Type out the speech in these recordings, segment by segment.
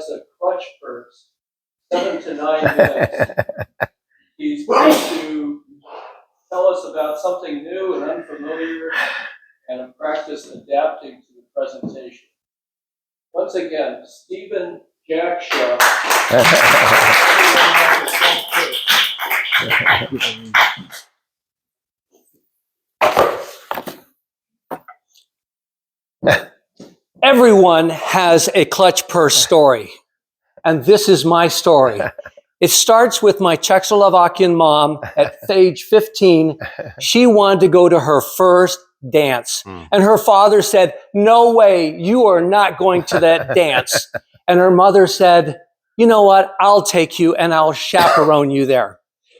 has a clutch purse, 7 to 9 minutes. He's going to tell us about something new and unfamiliar and a practice adapting to the presentation. Once again, Stephen Jack Shaw. Everyone has a clutch purse story, and this is my story. It starts with my Czechoslovakian mom at age 15. She wanted to go to her first dance, and her father said, "No way, you are not going to that dance." And her mother said, "You know what, I'll take you and I'll chaperone you there."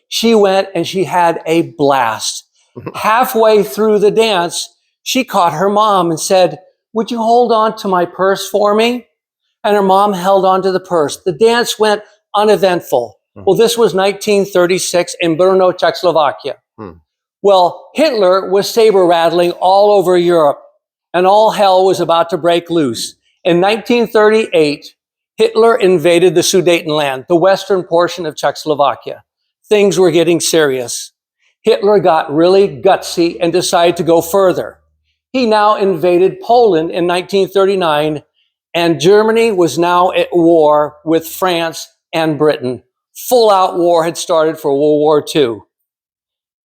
She went and she had a blast. Halfway through the dance, she caught her mom and said, "Would you hold on to my purse for me?" And her mom held on to the purse. The dance went uneventful. Well, this was 1936 in Brno, Czechoslovakia. Well, Hitler was saber rattling all over Europe, and all hell was about to break loose. In 1938, Hitler invaded the Sudetenland, the western portion of Czechoslovakia. Things were getting serious. Hitler got really gutsy and decided to go further. He now invaded Poland in 1939, and Germany was now at war with France and Britain. Full-out war had started for World War II.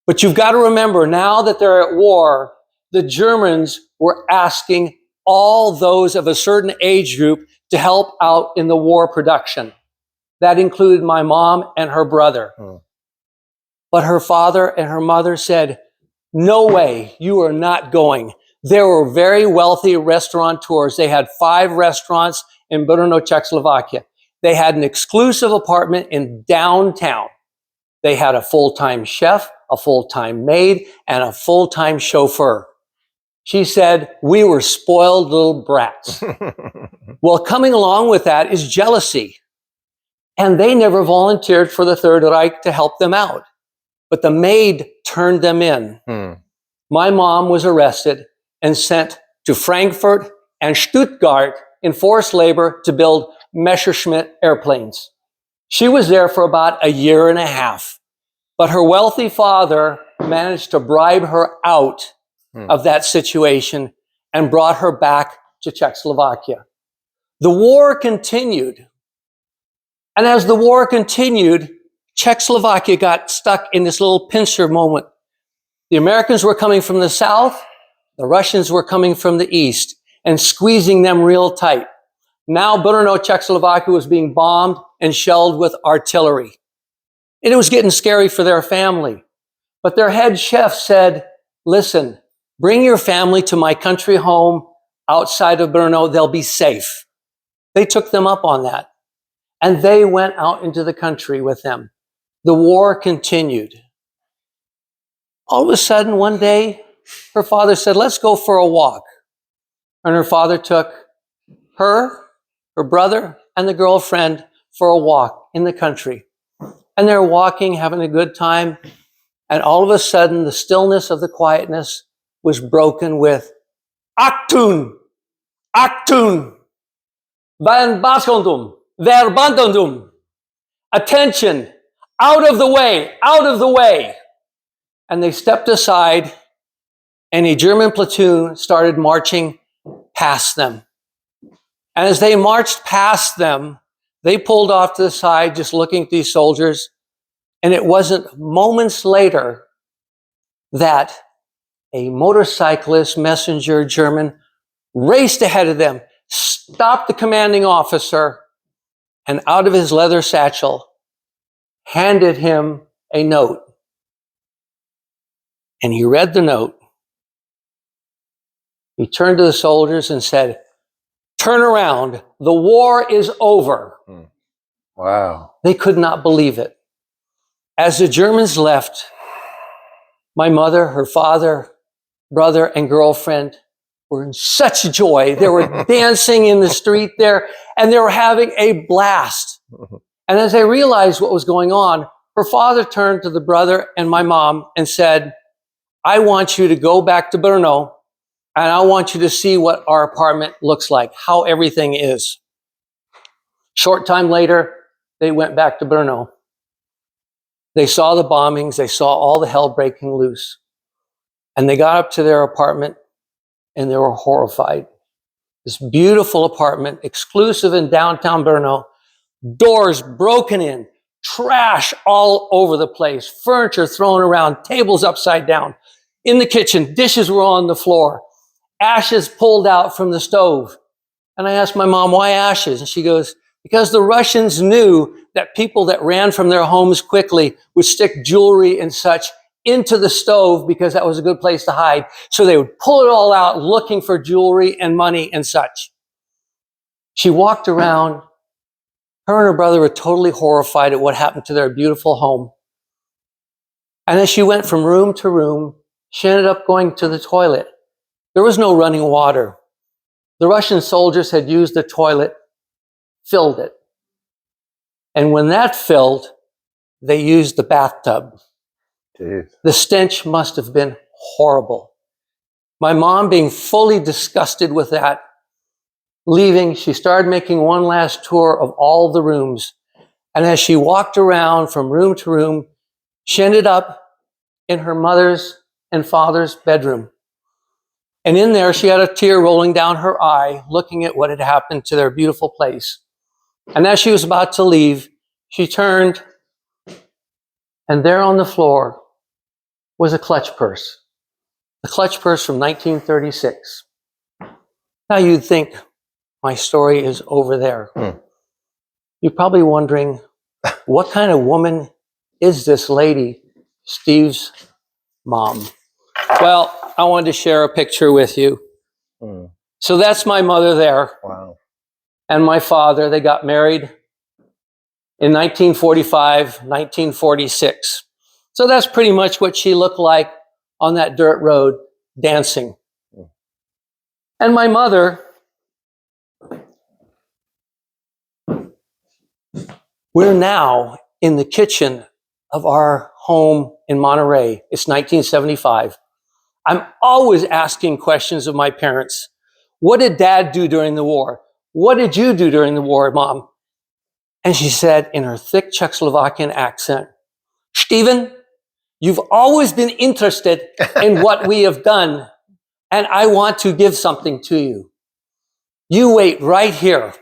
But you've got to remember, now that they're at war, the Germans were asking all those of a certain age group to help out in the war production. That included my mom and her brother. But her father and her mother said, "No way, you are not going." They were very wealthy restaurateurs. They had 5 restaurants in Brno, Czechoslovakia. They had an exclusive apartment in downtown. They had a full-time chef, a full-time maid, and a full-time chauffeur. She said, "We were spoiled little brats." Well, coming along with that is jealousy. And they never volunteered for the Third Reich to help them out. But the maid turned them in. My mom was arrested and sent to Frankfurt and Stuttgart in forced labor to build Messerschmitt airplanes. She was there for about a year and a half, but her wealthy father managed to bribe her out of that situation and brought her back to Czechoslovakia. The war continued. And as the war continued, Czechoslovakia got stuck in this little pincer moment. The Americans were coming from the south, the Russians were coming from the east and squeezing them real tight. Now Brno, Czechoslovakia was being bombed and shelled with artillery. And it was getting scary for their family. But their head chef said, "Listen, bring your family to my country home outside of Brno. They'll be safe." They took them up on that. And they went out into the country with them. The war continued. All of a sudden, one day, her father said, "Let's go for a walk." And her father took her brother, and the girlfriend for a walk in the country. And they're walking, having a good time. And all of a sudden, the stillness of the quietness was broken with, "Achtung! Achtung! Verbandum! Attention! Out of the way! Out of the way!" And they stepped aside, and a German platoon started marching past them. And as they marched past them, they pulled off to the side, just looking at these soldiers. And it wasn't moments later that a motorcyclist messenger German raced ahead of them, stopped the commanding officer, and out of his leather satchel, handed him a note. And he read the note. He turned to the soldiers and said, "Turn around. The war is over." Wow. They could not believe it. As the Germans left, my mother, her father, brother, and girlfriend were in such joy. They were dancing in the street there, and they were having a blast. And as they realized what was going on, her father turned to the brother and my mom and said, "I want you to go back to Brno, and I want you to see what our apartment looks like, how everything is." Short time later, they went back to Brno. They saw the bombings. They saw all the hell breaking loose. And they got up to their apartment and they were horrified. This beautiful apartment, exclusive in downtown Brno, doors broken in, trash all over the place, furniture thrown around, tables upside down. In the kitchen, dishes were on the floor, ashes pulled out from the stove. And I asked my mom, why ashes? And she goes, because the Russians knew that people that ran from their homes quickly would stick jewelry and such into the stove because that was a good place to hide. So they would pull it all out looking for jewelry and money and such. She walked around. Her and her brother were totally horrified at what happened to their beautiful home. And as she went from room to room, she ended up going to the toilet. There was no running water. The Russian soldiers had used the toilet, filled it. And when that filled, they used the bathtub. Jeez. The stench must have been horrible. My mom, being fully disgusted with that, leaving, she started making one last tour of all the rooms. And as she walked around from room to room, she ended up in her mother's and father's bedroom. And in there, she had a tear rolling down her eye, looking at what had happened to their beautiful place. And as she was about to leave, she turned, and there on the floor was a clutch purse. The clutch purse from 1936. Now you'd think my story is over there. You're probably wondering, what kind of woman is this lady, Steve's mom? Well, I wanted to share a picture with you. So that's my mother there. Wow. And my father. They got married in 1945, 1946. So that's pretty much what she looked like on that dirt road dancing. And my mother, we're now in the kitchen of our home in Monterey. It's 1975. I'm always asking questions of my parents. What did Dad do during the war? What did you do during the war, Mom? And she said in her thick Czechoslovakian accent, Steven, you've always been interested in what we have done, and I want to give something to you. You wait right here.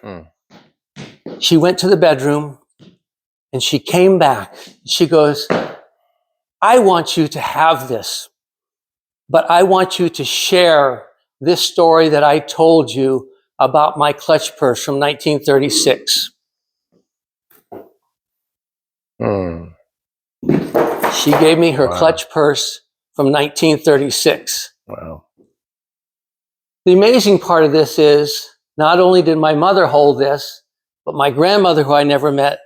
She went to the bedroom, and she came back. She goes, I want you to have this, but I want you to share this story that I told you about my clutch purse from 1936. She gave me her clutch purse from 1936. Wow. The amazing part of this is, not only did my mother hold this, but my grandmother, who I never met,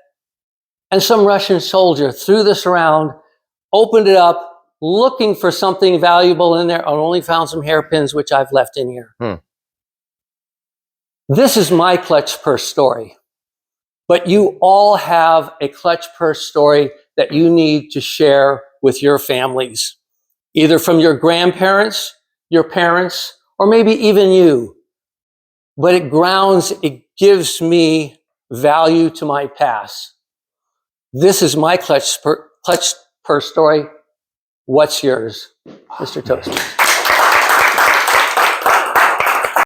and some Russian soldier threw this around, opened it up, looking for something valuable in there, and only found some hairpins, which I've left in here. This is my clutch purse story. But you all have a clutch purse story that you need to share with your families, either from your grandparents, your parents, or maybe even you. But it gives me value to my past. This is my clutch purse story. What's yours, Mr. Toaster?